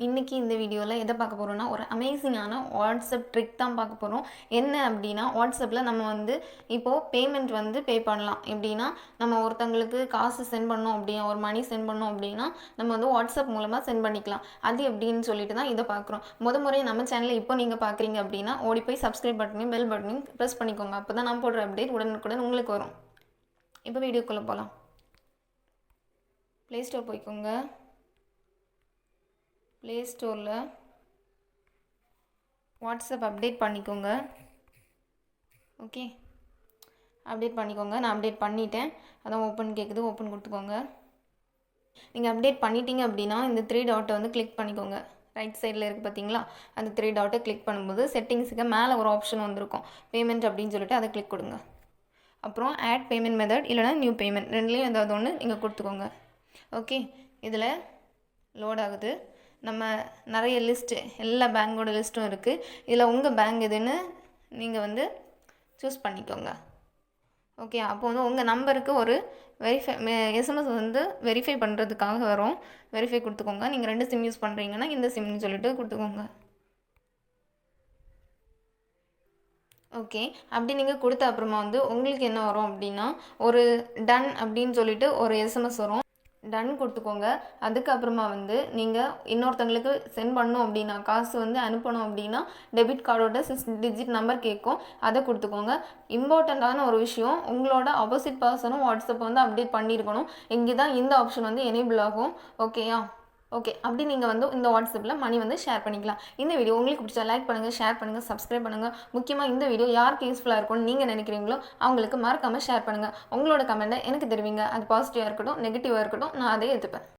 இன்றைக்கி இந்த வீடியோவில் எதை பார்க்க போகிறோன்னா ஒரு அமேசிங்கான வாட்ஸ்அப் ட்ரிக் தான் பார்க்க போகிறோம். என்ன அப்படின்னா, வாட்ஸ்அப்பில் நம்ம வந்து இப்போது பேமெண்ட் வந்து பே பண்ணலாம். எப்படின்னா, நம்ம ஒருத்தங்களுக்கு காசு சென்ட் பண்ணோம் அப்படின்னா, ஒரு மணி சென்ட் பண்ணோம் அப்படின்னா நம்ம வந்து வாட்ஸ்அப் மூலமாக சென்ட் பண்ணிக்கலாம். அது எப்படின்னு சொல்லிட்டு தான் இதை பார்க்குறோம். முறை நம்ம சேனலில் இப்போ நீங்கள் பார்க்குறீங்க அப்படின்னா ஓடி போய் சப்ஸ்கிரைப் பட்டனையும் பெல் பட்டனையும் ப்ரெஸ் பண்ணிக்கோங்க. அப்போ தான் நான் போடுற அப்டேட் உடனுக்குடன் உங்களுக்கு வரும். இப்போ வீடியோக்குள்ளே போகலாம். ப்ளே ஸ்டோர் போய்க்கோங்க. ப்ளே ஸ்டோரில் வாட்ஸ்அப் அப்டேட் பண்ணிக்கோங்க. ஓகே, அப்டேட் பண்ணிக்கோங்க. நான் அப்டேட் பண்ணிட்டேன். அதான் ஓப்பன் கேட்குது, ஓப்பன் கொடுத்துக்கோங்க. நீங்கள் அப்டேட் பண்ணிட்டீங்க அப்படின்னா இந்த 3 டாட்டை வந்து கிளிக் பண்ணிக்கோங்க. ரைட் சைடில் இருக்குது பார்த்தீங்களா, அந்த 3 டாட்டை கிளிக் பண்ணும்போது செட்டிங்ஸுக்கு மேலே ஒரு ஆப்ஷன் வந்திருக்கும், பேமெண்ட் அப்படின்னு சொல்லிட்டு அதை கிளிக் கொடுங்க. அப்புறம் ஆட் பேமெண்ட் மெத்தட் இல்லைனா நியூ பேமெண்ட் ரெண்டுலேயும் ஏதாவது ஒன்று நீங்கள் கொடுத்துக்கோங்க. ஓகே, இதில் லோட் ஆகுது. நம்ம நிறைய லிஸ்ட்டு, எல்லா பேங்கோட லிஸ்ட்டும் இருக்குது. இதில் உங்கள் பேங்க் எதுன்னு நீங்கள் வந்து சூஸ் பண்ணிக்கோங்க. ஓகே, அப்போ வந்து உங்கள் நம்பருக்கு ஒரு எஸ்எம்எஸ் வந்து வெரிஃபை பண்ணுறதுக்காக வரும். வெரிஃபை கொடுத்துக்கோங்க. நீங்கள் 2 சிம் யூஸ் பண்ணுறீங்கன்னா இந்த சிம்னு சொல்லிட்டு கொடுத்துக்கோங்க. ஓகே, அப்படி நீங்கள் கொடுத்த அப்புறமா வந்து உங்களுக்கு என்ன வரும் அப்படின்னா, ஒரு டன் அப்படின்னு சொல்லிட்டு ஒரு எஸ்எம்எஸ் வரும். டன் கொடுத்துக்கோங்க. அதுக்கப்புறமா வந்து நீங்கள் இன்னொருத்தங்களுக்கு சென்ட் பண்ணணும் அப்படின்னா, காசு வந்து அனுப்பணும் அப்படின்னா டெபிட் கார்டோட 6 டிஜிட் நம்பர் கேட்கும், அதை கொடுத்துக்கோங்க. இம்பார்ட்டண்ட்டான ஒரு விஷயம், உங்களோட ஆப்போசிட் பர்சனும் வாட்ஸ்அப் வந்து அப்டேட் பண்ணியிருக்கணும். இங்கே தான் இந்த ஆப்ஷன் வந்து எனேபிள் ஆகும். ஓகேயா? ஓகே, அப்படி நீங்கள் வந்து இந்த வாட்ஸ்அப்பில் மணி வந்து ஷேர் பண்ணிக்கலாம். இந்த வீடியோ உங்களுக்கு பிடிச்சா லைக் பண்ணுங்கள், ஷேர் பண்ணுங்கள், சப்ஸ்கிரைப் பண்ணுங்கள். முக்கியமாக இந்த வீடியோ யாருக்கு யூஸ்ஃபுல்லாக இருக்கும்னு நீங்கள் நினைக்கிறீங்களோ அவங்களுக்கு மறக்காமல் ஷேர் பண்ணுங்கள். உங்களோட கமெண்ட்டை எனக்கு தெரிவிங்க. அது பாசிட்டிவாக இருக்கட்டும், நெகட்டிவாக இருக்கட்டும், நான் அதை ஏற்றுப்பேன்.